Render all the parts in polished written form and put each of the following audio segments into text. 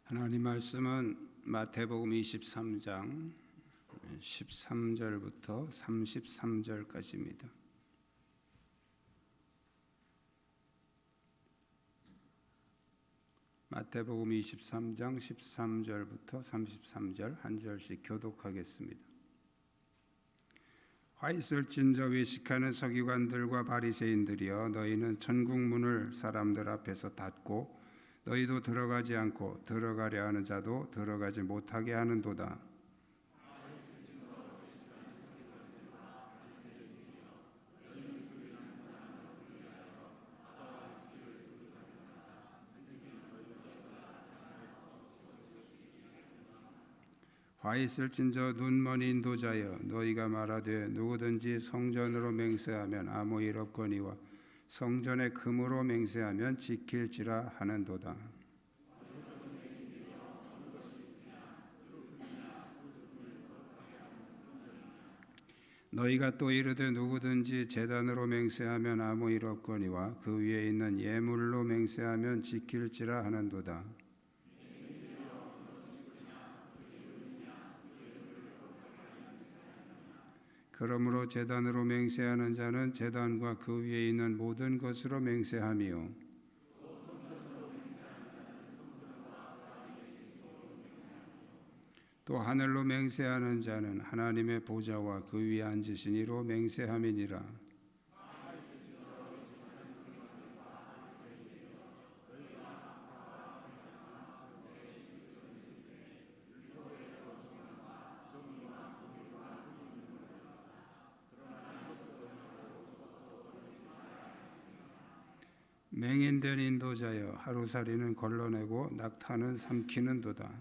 하나님 말씀은 마태복음 23장 13절부터 33절까지입니다. 마태복음 23장 13절부터 33절 한 절씩 교독하겠습니다. 화 있을진저 외식하는 서기관들과 바리새인들이여, 너희는 천국 문을 사람들 앞에서 닫고 너희도 들어가지 않고 들어가려 하는 자도 들어가지 못하게 하는도다. 화 있을진저 눈먼 인도자여, 너희가 말하되 누구든지 성전으로 맹세하면 아무 일 없거니와 성전의 금으로 맹세하면 지킬지라 하는도다. 너희가 또 이르되 누구든지 제단으로 맹세하면 아무 일 없거니와 그 위에 있는 예물로 맹세하면 지킬지라 하는도다. 그러므로 제단으로 맹세하는 자는 제단과 그 위에 있는 모든 것으로 맹세하며, 또 하늘로 맹세하는 자는 하나님의 보좌와 그 위에 앉으신 이로 맹세함이니라. 맹인된 인도자여, 하루살이는 걸러내고 낙타는 삼키는도다.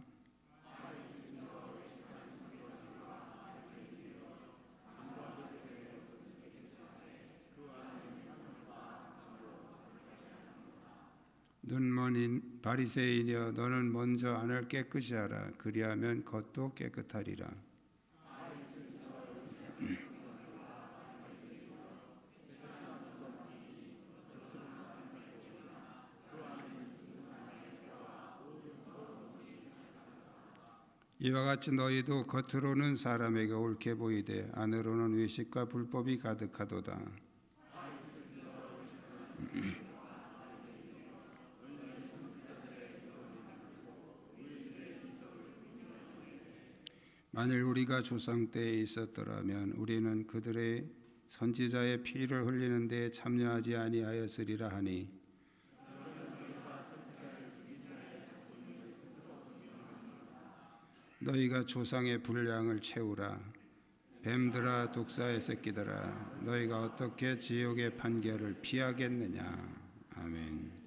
눈먼 바리새인이여, 너는 먼저 안을 깨끗이 하라. 그리하면 겉도 깨끗하리라. 이와 같이 너희도 겉으로는 사람에게 옳게 보이되 안으로는 외식과 불법이 가득하도다. 만일 우리가 조상 때에 있었더라면 우리는 그들의 선지자의 피를 흘리는 데에 참여하지 아니하였으리라 하니, 너희가 조상의 분량을 채우라. 뱀들아, 독사의 새끼들아, 너희가 어떻게 지옥의 판결을 피하겠느냐. 아멘.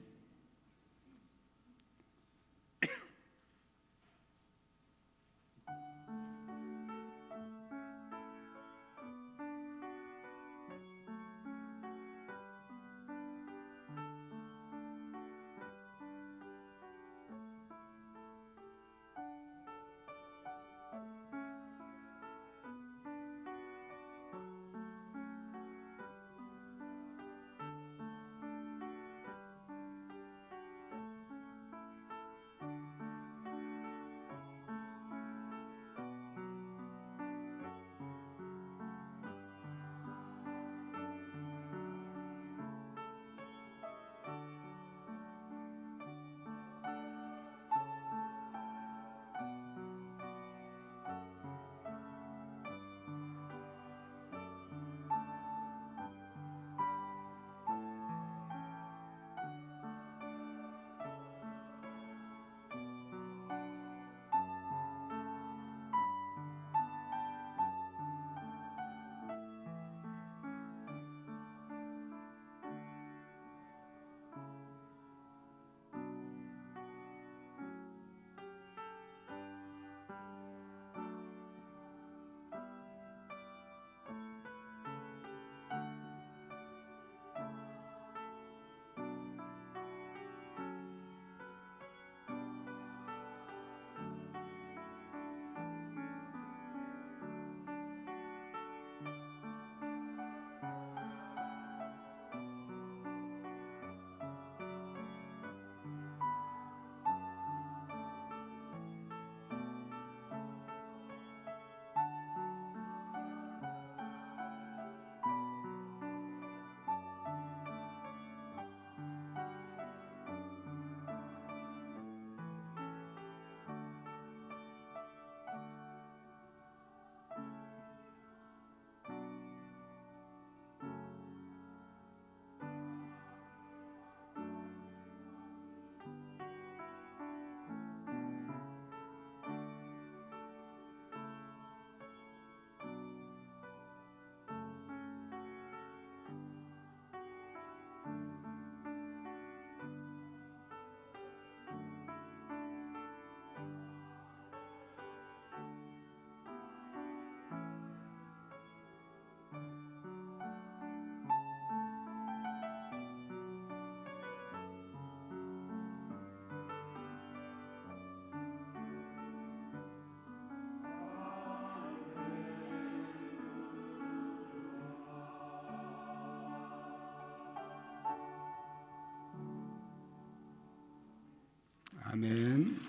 아멘.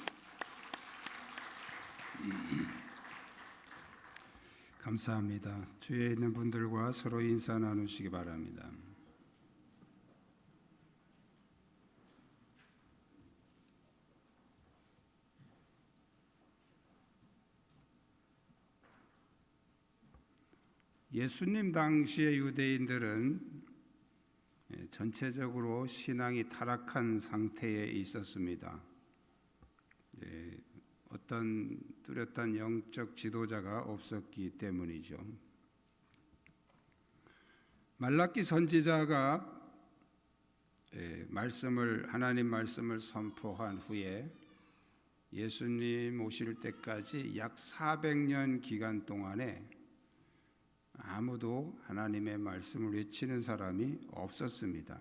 감사합니다. 주위에 있는 분들과 서로 인사 나누시기 바랍니다. 예수님 당시의 유대인들은 전체적으로 신앙이 타락한 상태에 있었습니다. 어떤 뚜렷한 영적 지도자가 없었기 때문이죠. 말라기 선지자가 하나님 말씀을 선포한 후에 예수님 오실 때까지 약 400년 기간 동안에 아무도 하나님의 말씀을 외치는 사람이 없었습니다.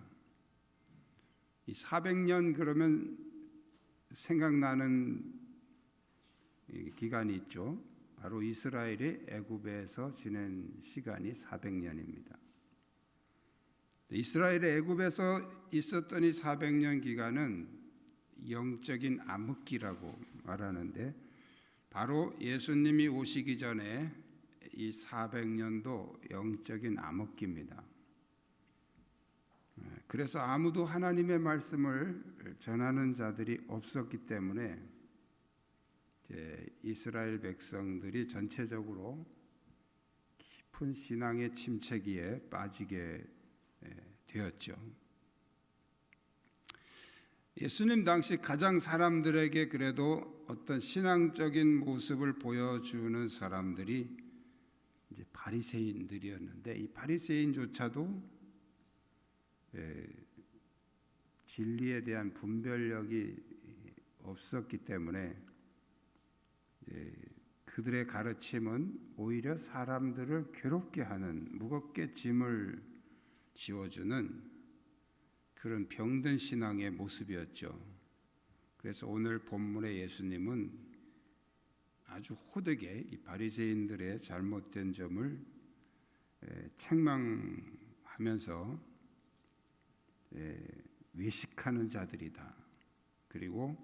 이 400년 그러면 생각나는 기간이 있죠. 바로 이스라엘이 애굽에서 지낸 시간이 400년입니다. 이스라엘의 애굽에서 있었던 이 400년 기간은 영적인 암흑기라고 말하는데, 바로 예수님이 오시기 전에 이 400년도 영적인 암흑기입니다. 그래서 아무도 하나님의 말씀을 전하는 자들이 없었기 때문에 이스라엘 백성들이 전체적으로 깊은 신앙의 침체기에 빠지게 되었죠. 예수님 당시 가장 사람들에게 그래도 어떤 신앙적인 모습을 보여주는 사람들이 이제 바리새인들이었는데, 이 바리새인조차도 진리에 대한 분별력이 없었기 때문에 그들의 가르침은 오히려 사람들을 괴롭게 하는, 무겁게 짐을 지워주는 그런 병든 신앙의 모습이었죠. 그래서 오늘 본문의 예수님은 아주 호되게 이 바리새인들의 잘못된 점을 책망하면서 외식하는 자들이다, 그리고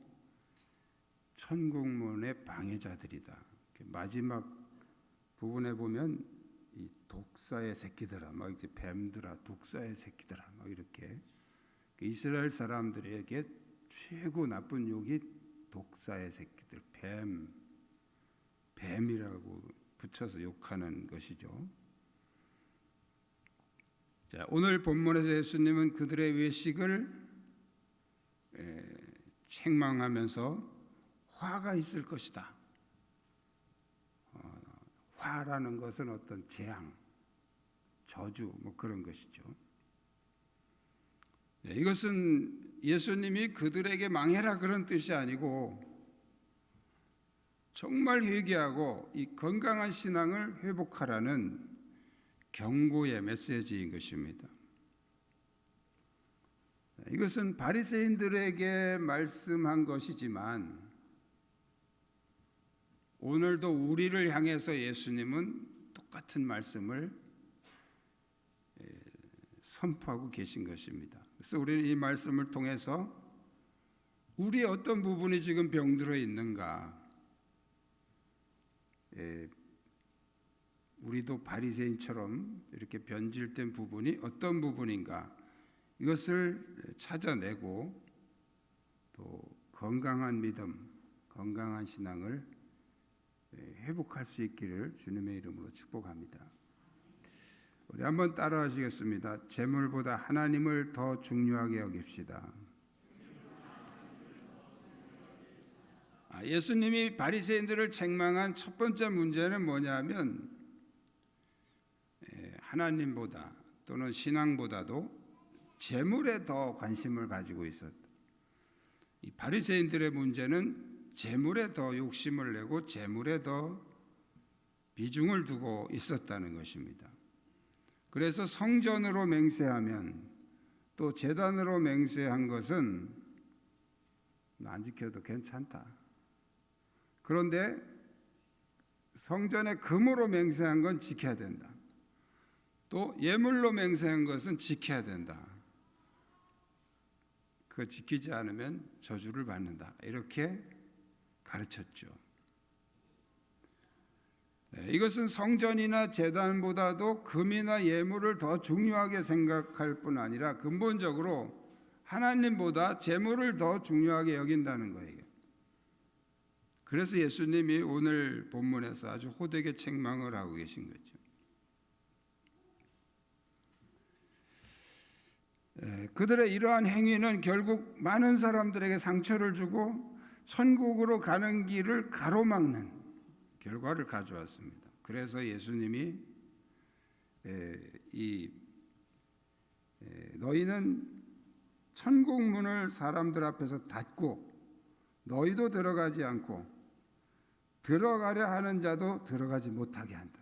천국문의 방해자들이다. 마지막 부분에 보면 이 독사의 새끼들아, 막 이제 뱀들아, 독사의 새끼들아, 막 이렇게 이스라엘 사람들에게 최고 나쁜 욕이 독사의 새끼들, 뱀이라고 붙여서 욕하는 것이죠. 자, 오늘 본문에서 예수님은 그들의 외식을 책망하면서 화가 있을 것이다. 화라는 것은 어떤 재앙, 저주, 그런 것이죠. 이것은 예수님이 그들에게 망해라 그런 뜻이 아니고, 정말 회개하고 이 건강한 신앙을 회복하라는 경고의 메시지인 것입니다. 이것은 바리새인들에게 말씀한 것이지만 오늘도 우리를 향해서 예수님은 똑같은 말씀을 선포하고 계신 것입니다. 그래서 우리는 이 말씀을 통해서 우리의 어떤 부분이 지금 병들어 있는가, 우리도 바리새인처럼 이렇게 변질된 부분이 어떤 부분인가, 이것을 찾아내고 또 건강한 믿음, 건강한 신앙을 회복할 수 있기를 주님의 이름으로 축복합니다. 우리 한번 따라 하시겠습니다. 재물보다 하나님을 더 중요하게 여깁시다. 예수님이 바리새인들을 책망한 첫 번째 문제는 뭐냐면, 하나님보다 또는 신앙보다도 재물에 더 관심을 가지고 있었다. 이 바리새인들의 문제는 재물에 더 욕심을 내고 재물에 더 비중을 두고 있었다는 것입니다. 그래서 성전으로 맹세하면 또 제단으로 맹세한 것은 안 지켜도 괜찮다. 그런데 성전의 금으로 맹세한 건 지켜야 된다. 또 예물로 맹세한 것은 지켜야 된다. 그거 지키지 않으면 저주를 받는다. 이렇게 가르쳤죠. 이것은 성전이나 제단보다도 금이나 예물을 더 중요하게 생각할 뿐 아니라 근본적으로 하나님보다 재물을 더 중요하게 여긴다는 거예요. 그래서 예수님이 오늘 본문에서 아주 호되게 책망을 하고 계신 거죠. 그들의 이러한 행위는 결국 많은 사람들에게 상처를 주고 천국으로 가는 길을 가로막는 결과를 가져왔습니다. 그래서 예수님이 너희는 천국 문을 사람들 앞에서 닫고 너희도 들어가지 않고 들어가려 하는 자도 들어가지 못하게 한다.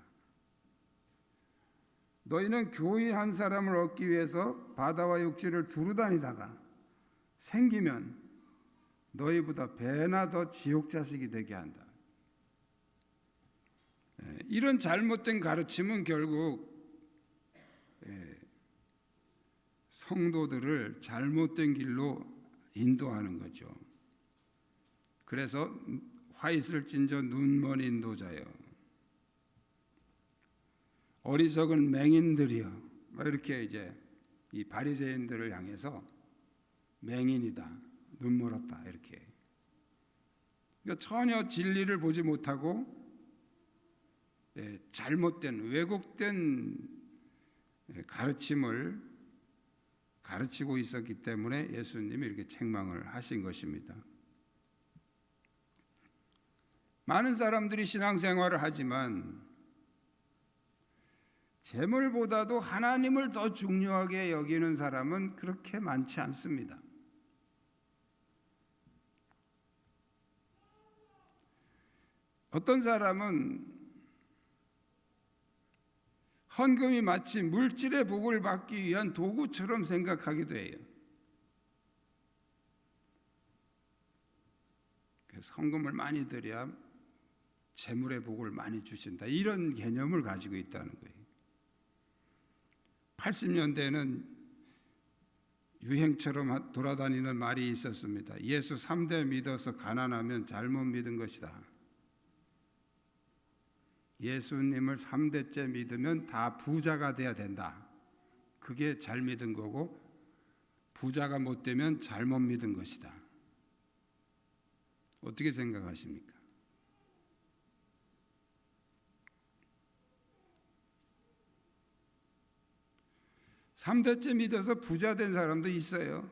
너희는 교인 한 사람을 얻기 위해서 바다와 육지를 두루 다니다가 생기면 너희보다 배나 더 지옥 자식이 되게 한다. 이런 잘못된 가르침은 결국 성도들을 잘못된 길로 인도하는 거죠. 그래서 화이슬 찐저 눈먼 인도자여, 어리석은 맹인들이여, 이렇게 이제 이 바리새인들을 향해서 맹인이다, 눈멀었다 이렇게. 그러니까 전혀 진리를 보지 못하고 잘못된 왜곡된 가르침을 가르치고 있었기 때문에 예수님이 이렇게 책망을 하신 것입니다. 많은 사람들이 신앙생활을 하지만 재물보다도 하나님을 더 중요하게 여기는 사람은 그렇게 많지 않습니다. 어떤 사람은 헌금이 마치 물질의 복을 받기 위한 도구처럼 생각하기도 해요. 그래서 헌금을 많이 드려야 재물의 복을 많이 주신다, 이런 개념을 가지고 있다는 거예요. 80년대에는 유행처럼 돌아다니는 말이 있었습니다. 예수 3대 믿어서 가난하면 잘못 믿은 것이다. 예수님을 3대째 믿으면 다 부자가 돼야 된다. 그게 잘 믿은 거고, 부자가 못 되면 잘못 믿은 것이다. 어떻게 생각하십니까? (3대째) 믿어서 부자 된 사람도 있어요.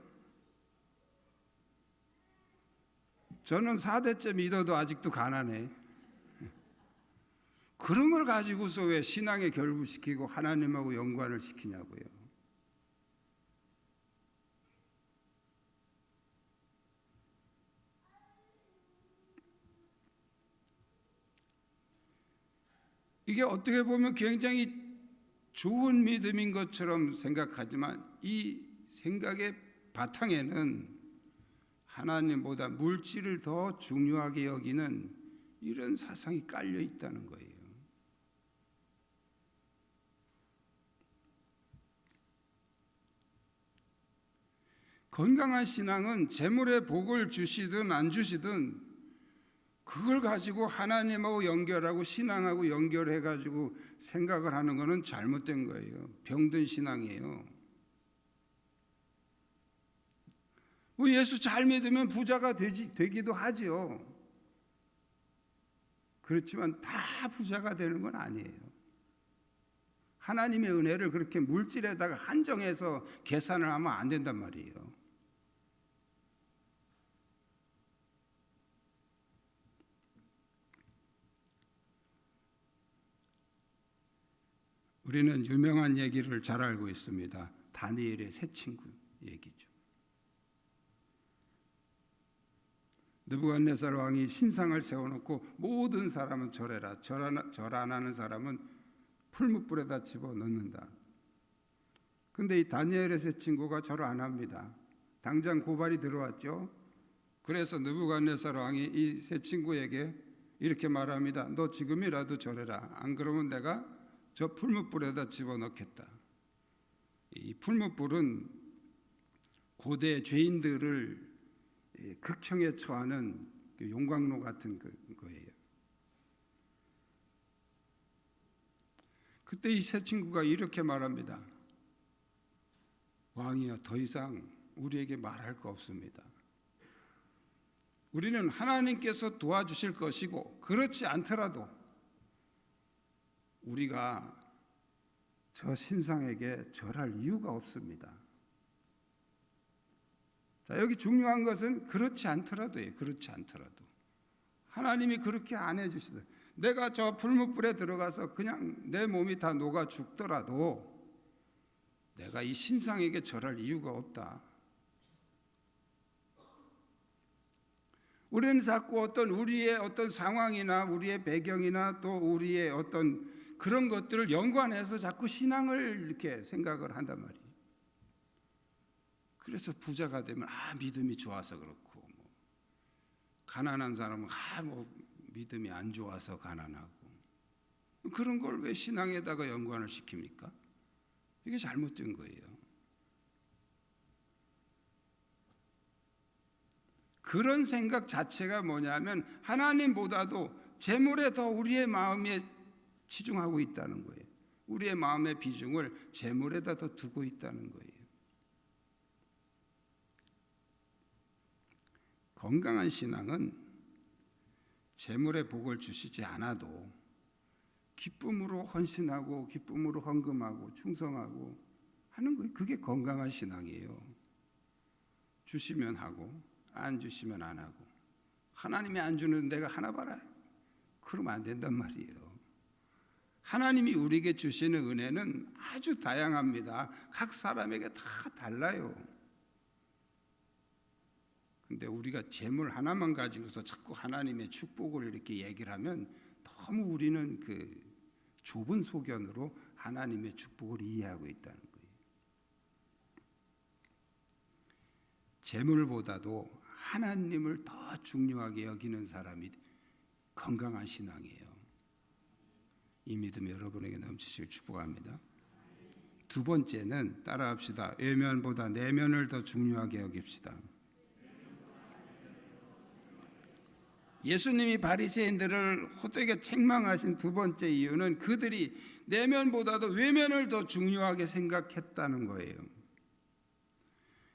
저는 4대째 믿어도 아직도 가난해. 그런 걸 가지고서 왜 신앙에 결부시키고 하나님하고 연관을 시키냐고요. 이게 어떻게 보면 굉장히 좋은 믿음인 것처럼 생각하지만 이 생각의 바탕에는 하나님보다 물질을 더 중요하게 여기는 이런 사상이 깔려 있다는 거예요. 건강한 신앙은 재물의 복을 주시든 안 주시든 그걸 가지고 하나님하고 연결하고 신앙하고 연결해가지고 생각을 하는 것은 잘못된 거예요. 병든 신앙이에요. 예수 잘 믿으면 부자가 되기도 하죠. 그렇지만 다 부자가 되는 건 아니에요. 하나님의 은혜를 그렇게 물질에다가 한정해서 계산을 하면 안 된단 말이에요. 우리는 유명한 얘기를 잘 알고 있습니다. 다니엘의 세 친구 얘기죠. 느부갓네살 왕이 신상을 세워놓고 모든 사람은 절해라, 절 안 하는 사람은 풀무불에다 집어넣는다. 근데 이 다니엘의 세 친구가 절을 안 합니다. 당장 고발이 들어왔죠. 그래서 느부갓네살 왕이 이 세 친구에게 이렇게 말합니다. 너 지금이라도 절해라. 안 그러면 내가 저 풀무불에다 집어넣겠다. 이 풀무불은 고대 죄인들을 극형에 처하는 용광로 같은 거예요. 그때 이 세 친구가 이렇게 말합니다. 왕이여, 더 이상 우리에게 말할 거 없습니다. 우리는 하나님께서 도와주실 것이고 그렇지 않더라도 우리가 저 신상에게 절할 이유가 없습니다. 자, 여기 중요한 것은 그렇지 않더라도예요. 그렇지 않더라도 하나님이 그렇게 안 해주시더, 내가 저 풀무불에 들어가서 그냥 내 몸이 다 녹아 죽더라도 내가 이 신상에게 절할 이유가 없다. 우리는 자꾸 우리의 어떤 상황이나 우리의 배경이나 또 우리의 어떤 그런 것들을 연관해서 자꾸 신앙을 이렇게 생각을 한단 말이에요. 그래서 부자가 되면 믿음이 좋아서 그렇고, 가난한 사람은 믿음이 안 좋아서 가난하고, 그런 걸 왜 신앙에다가 연관을 시킵니까? 이게 잘못된 거예요. 그런 생각 자체가 뭐냐면 하나님보다도 재물에 더 우리의 마음에 치중하고 있다는 거예요. 우리의 마음의 비중을 재물에다 더 두고 있다는 거예요. 건강한 신앙은 재물의 복을 주시지 않아도 기쁨으로 헌신하고 기쁨으로 헌금하고 충성하고 하는 거예요. 그게 건강한 신앙이에요. 주시면 하고 안 주시면 안 하고, 하나님이 안 주는 내가 하나 봐라, 그러면 안 된단 말이에요. 하나님이 우리에게 주시는 은혜는 아주 다양합니다. 각 사람에게 다 달라요. 근데 우리가 재물 하나만 가지고서 자꾸 하나님의 축복을 이렇게 얘기를 하면 너무 우리는 그 좁은 소견으로 하나님의 축복을 이해하고 있다는 거예요. 재물보다도 하나님을 더 중요하게 여기는 사람이 건강한 신앙이에요. 이 믿음 여러분에게 넘치시길 축복합니다. 두 번째는 따라합시다. 외면보다 내면을 더 중요하게 여깁시다. 예수님이 바리새인들을 호되게 책망하신 두 번째 이유는 그들이 내면보다도 외면을 더 중요하게 생각했다는 거예요.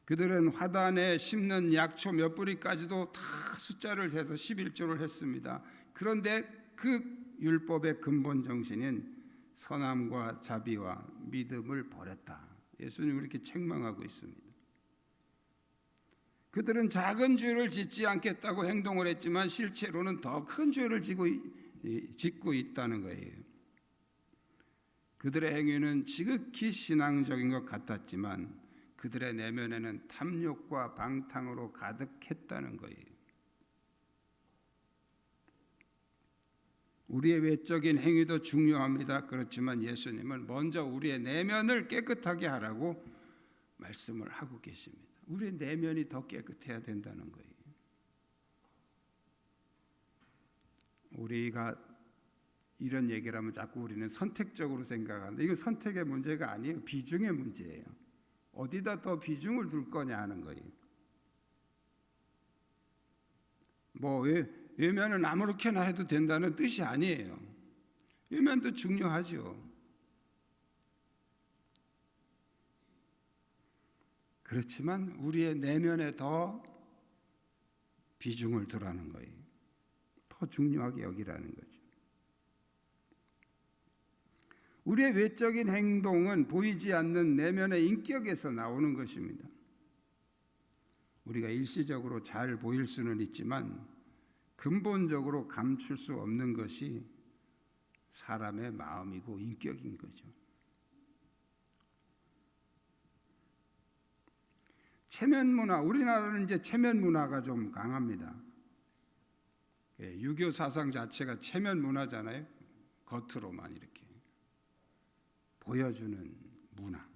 그들은 화단에 심는 약초 몇 뿌리까지도 다 숫자를 세서 11조를 했습니다. 그런데 그 율법의 근본 정신인 선함과 자비와 믿음을 버렸다. 예수님이 그렇게 책망하고 있습니다. 그들은 작은 죄를 짓지 않겠다고 행동을 했지만 실제로는 더 큰 죄를 짓고 있다는 거예요. 그들의 행위는 지극히 신앙적인 것 같았지만 그들의 내면에는 탐욕과 방탕으로 가득했다는 거예요. 우리의 외적인 행위도 중요합니다. 그렇지만 예수님은 먼저 우리의 내면을 깨끗하게 하라고 말씀을 하고 계십니다. 우리의 내면이 더 깨끗해야 된다는 거예요. 우리가 이런 얘기를 하면 자꾸 우리는 선택적으로 생각하는데 이건 선택의 문제가 아니에요. 비중의 문제예요. 어디다 더 비중을 둘 거냐 하는 거예요. 외면은 아무렇게나 해도 된다는 뜻이 아니에요. 외면도 중요하죠. 그렇지만 우리의 내면에 더 비중을 두라는 거예요. 더 중요하게 여기라는 거죠. 우리의 외적인 행동은 보이지 않는 내면의 인격에서 나오는 것입니다. 우리가 일시적으로 잘 보일 수는 있지만 근본적으로 감출 수 없는 것이 사람의 마음이고 인격인 거죠. 체면 문화, 우리나라는 이제 체면 문화가 좀 강합니다. 유교 사상 자체가 체면 문화잖아요. 겉으로만 이렇게 보여주는 문화.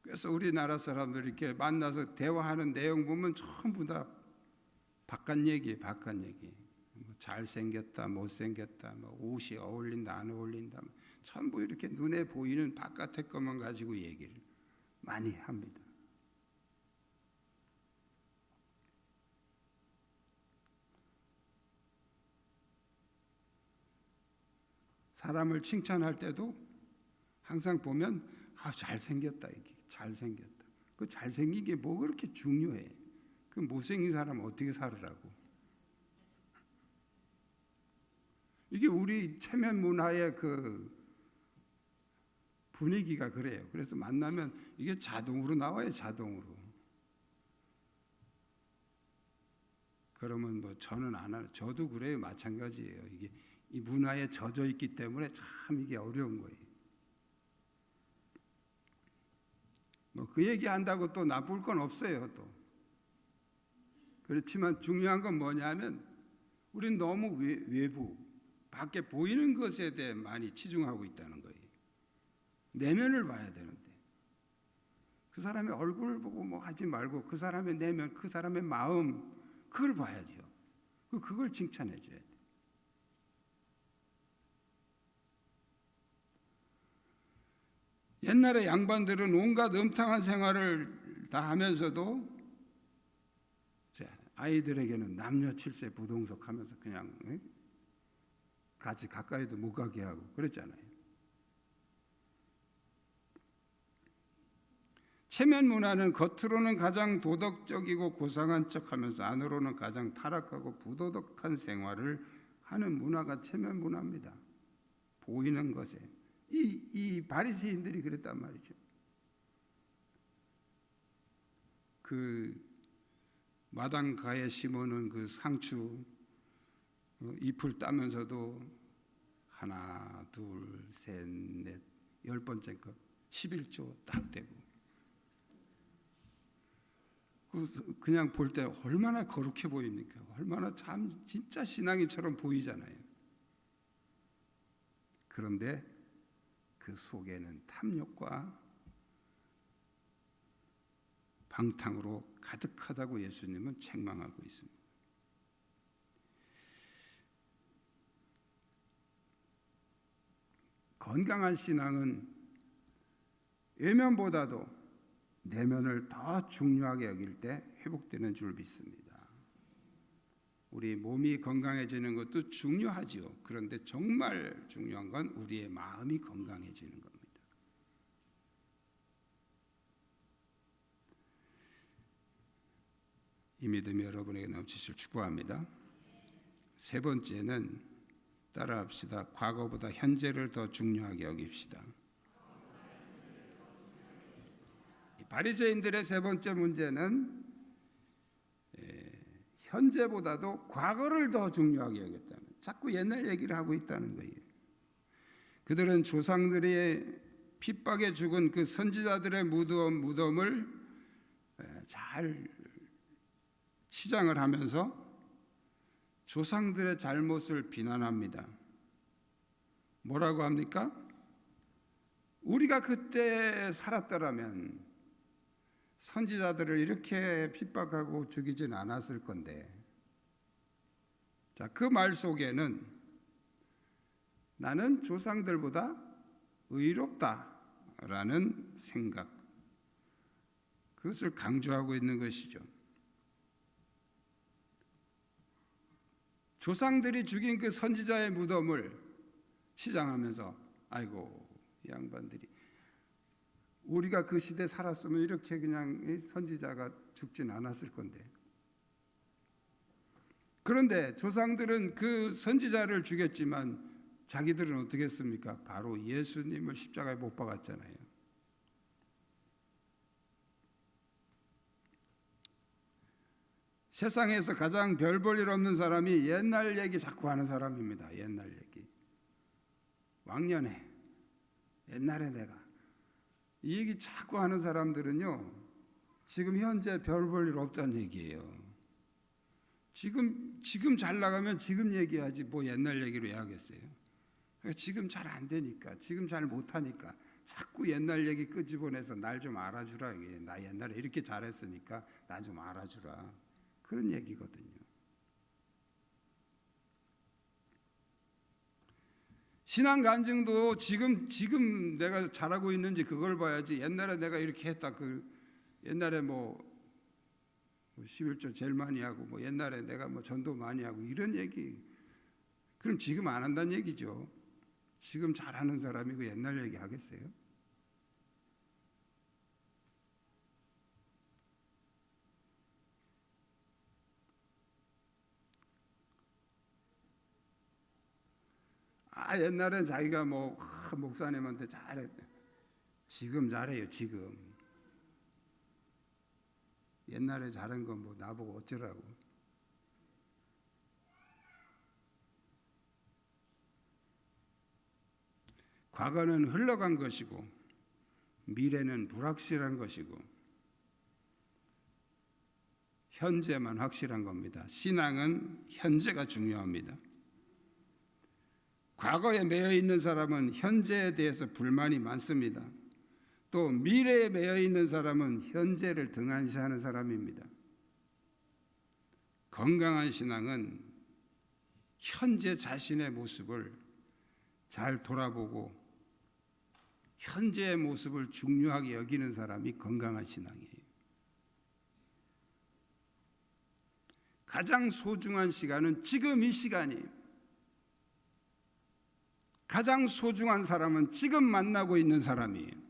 그래서 우리나라 사람들 이렇게 만나서 대화하는 내용 보면 전부 다 바깥 얘기, 바깥 얘기. 뭐 잘생겼다, 못생겼다, 뭐 옷이 어울린다, 안 어울린다. 전부 이렇게 눈에 보이는 바깥의 것만 가지고 얘기를 많이 합니다. 사람을 칭찬할 때도 항상 보면 잘생겼다, 이게 잘생겼다. 그 잘생긴 게 뭐 그렇게 중요해? 그 못생긴 사람 어떻게 살으라고? 이게 우리 체면 문화의 그 분위기가 그래요. 그래서 만나면 이게 자동으로 나와요, 자동으로. 그러면 뭐 저는 안 하는, 저도 그래요, 마찬가지예요. 이게 이 문화에 젖어 있기 때문에 참 이게 어려운 거예요. 뭐 그 얘기 한다고 또 나쁠 건 없어요, 또. 그렇지만 중요한 건 뭐냐면 우리는 너무 외부, 밖에 보이는 것에 대해 많이 치중하고 있다는 거예요. 내면을 봐야 되는데 그 사람의 얼굴을 보고 뭐 하지 말고 그 사람의 내면, 그 사람의 마음, 그걸 봐야죠. 그걸 칭찬해 줘야 돼요. 옛날에 양반들은 온갖 음탕한 생활을 다 하면서도 아이들에게는 남녀 칠세 부동석 하면서 그냥 같이 가까이도 못 가게 하고 그랬잖아요. 체면 문화는 겉으로는 가장 도덕적이고 고상한 척하면서 안으로는 가장 타락하고 부도덕한 생활을 하는 문화가 체면 문화입니다. 보이는 것에. 이 바리새인들이 그랬단 말이죠. 그 마당가에 심어놓은 그 상추 잎을 따면서도 하나, 둘, 셋, 넷, 10번째 거 11조 딱 되고 그냥 볼 때 얼마나 거룩해 보입니까? 얼마나 참 진짜 신앙인처럼 보이잖아요. 그런데 그 속에는 탐욕과 방탕으로 가득하다고 예수님은 책망하고 있습니다. 건강한 신앙은 외면보다도 내면을 더 중요하게 여길 때 회복되는 줄 믿습니다. 우리 몸이 건강해지는 것도 중요하지요. 그런데 정말 중요한 건 우리의 마음이 건강해지는 겁니다. 이 믿음이 여러분에게 넘치실 축복합니다. 세 번째는 따라합시다. 과거보다 현재를 더 중요하게 여깁시다. 바리새인들의 세 번째 문제는 현재보다도 과거를 더 중요하게 여겼다는, 자꾸 옛날 얘기를 하고 있다는 거예요. 그들은 조상들이 핍박에 죽은 그 선지자들의 무덤을 잘 치장을 하면서 조상들의 잘못을 비난합니다. 뭐라고 합니까? 우리가 그때 살았더라면 선지자들을 이렇게 핍박하고 죽이진 않았을 건데, 자, 그 말 속에는 나는 조상들보다 의롭다라는 생각, 그것을 강조하고 있는 것이죠. 조상들이 죽인 그 선지자의 무덤을 시장하면서 아이고 이 양반들이 우리가 그 시대에 살았으면 이렇게 그냥 선지자가 죽진 않았을 건데, 그런데 조상들은 그 선지자를 죽였지만 자기들은 어떻게 했습니까? 바로 예수님을 십자가에 못 박았잖아요. 세상에서 가장 별 볼 일 없는 사람이 옛날 얘기 자꾸 하는 사람입니다. 옛날 얘기. 왕년에, 옛날에 내가. 이 얘기 자꾸 하는 사람들은요, 지금 현재 별 볼 일 없다는 얘기예요. 지금 잘 나가면 지금 얘기하지 뭐 옛날 얘기로 해야겠어요. 지금 잘 안 되니까, 지금 잘 못하니까 자꾸 옛날 얘기 끄집어내서 날 좀 알아주라. 이게 나 옛날에 이렇게 잘했으니까 나 좀 알아주라. 그런 얘기거든요. 신앙 간증도 지금 내가 잘하고 있는지 그걸 봐야지. 옛날에 내가 이렇게 했다. 옛날에 11조 제일 많이 하고 옛날에 내가 전도 많이 하고 이런 얘기. 그럼 지금 안 한다는 얘기죠. 지금 잘하는 사람이 그 옛날 얘기 하겠어요? 옛날엔 자기가 목사님한테 잘했대. 지금 잘해요. 지금. 옛날에 잘한 건 나보고 어쩌라고. 과거는 흘러간 것이고 미래는 불확실한 것이고 현재만 확실한 겁니다. 신앙은 현재가 중요합니다. 과거에 매여 있는 사람은 현재에 대해서 불만이 많습니다. 또 미래에 매여 있는 사람은 현재를 등한시하는 사람입니다. 건강한 신앙은 현재 자신의 모습을 잘 돌아보고 현재의 모습을 중요하게 여기는 사람이 건강한 신앙이에요. 가장 소중한 시간은 지금 이 시간이에요. 가장 소중한 사람은 지금 만나고 있는 사람이에요.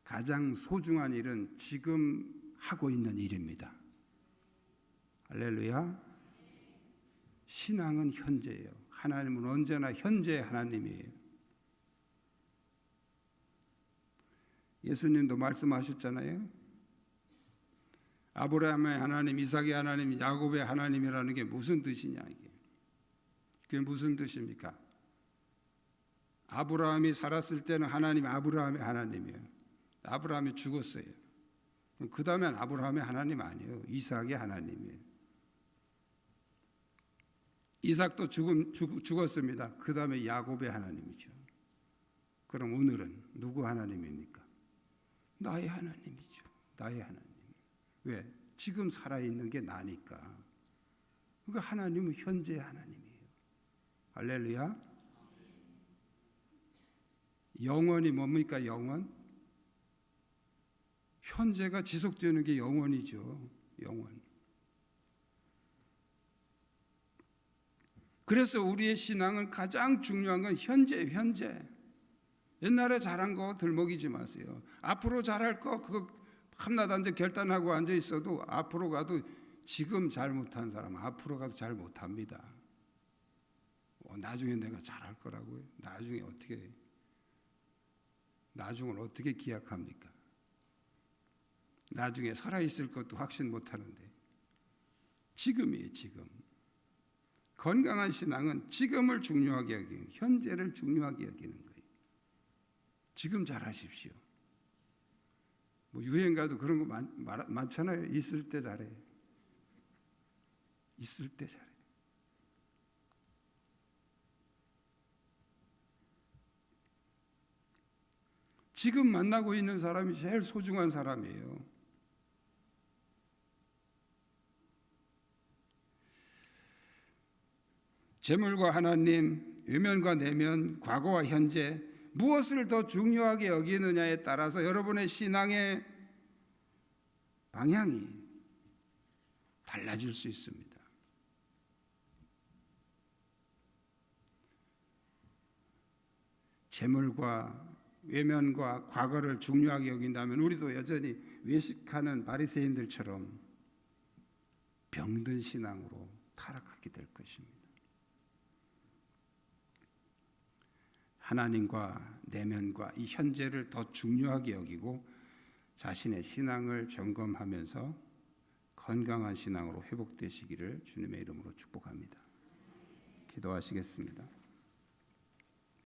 가장 소중한 일은 지금 하고 있는 일입니다. 할렐루야. 신앙은 현재예요. 하나님은 언제나 현재의 하나님이에요. 예수님도 말씀하셨잖아요. 아브라함의 하나님, 이삭의 하나님, 야곱의 하나님이라는 게 무슨 뜻이냐 이게. 그게 무슨 뜻입니까? 아브라함이 살았을 때는 하나님 아브라함의 하나님이에요. 아브라함이 죽었어요. 그 다음엔 아브라함의 하나님 아니에요. 이삭의 하나님이에요. 이삭도 죽었습니다. 그 다음에 야곱의 하나님이죠. 그럼 오늘은 누구 하나님입니까? 나의 하나님이죠. 나의 하나님. 왜? 지금 살아있는 게 나니까. 그러니까 하나님은 현재의 하나님이에요. 할렐루야. 영원이 뭡니까? 영원? 현재가 지속되는 게 영원이죠. 영원. 그래서 우리의 신앙은 가장 중요한 건 현재. 옛날에 잘한 거 들먹이지 마세요. 앞으로 잘할 거 그거 밤낮 앉아 결단하고 앉아 있어도 앞으로 가도 지금 잘 못한 사람 앞으로 가도 잘 못합니다. 나중에 내가 잘할 거라고요. 나중을 어떻게 기약합니까? 나중에 살아있을 것도 확신 못하는데 지금이에요. 지금. 건강한 신앙은 지금을 중요하게 여기는, 현재를 중요하게 여기는 거예요. 지금 잘하십시오. 유행 가도 그런 거 많잖아요. 있을 때 잘해. 있을 때 잘해. 지금 만나고 있는 사람이 제일 소중한 사람이에요. 재물과 하나님, 외면과 내면, 과거와 현재 무엇을 더 중요하게 여기느냐에 따라서 여러분의 신앙의 방향이 달라질 수 있습니다. 재물과 외면과 과거를 중요하게 여긴다면 우리도 여전히 외식하는 바리새인들처럼 병든 신앙으로 타락하게 될 것입니다. 하나님과 내면과 이 현재를 더 중요하게 여기고 자신의 신앙을 점검하면서 건강한 신앙으로 회복되시기를 주님의 이름으로 축복합니다. 기도하시겠습니다.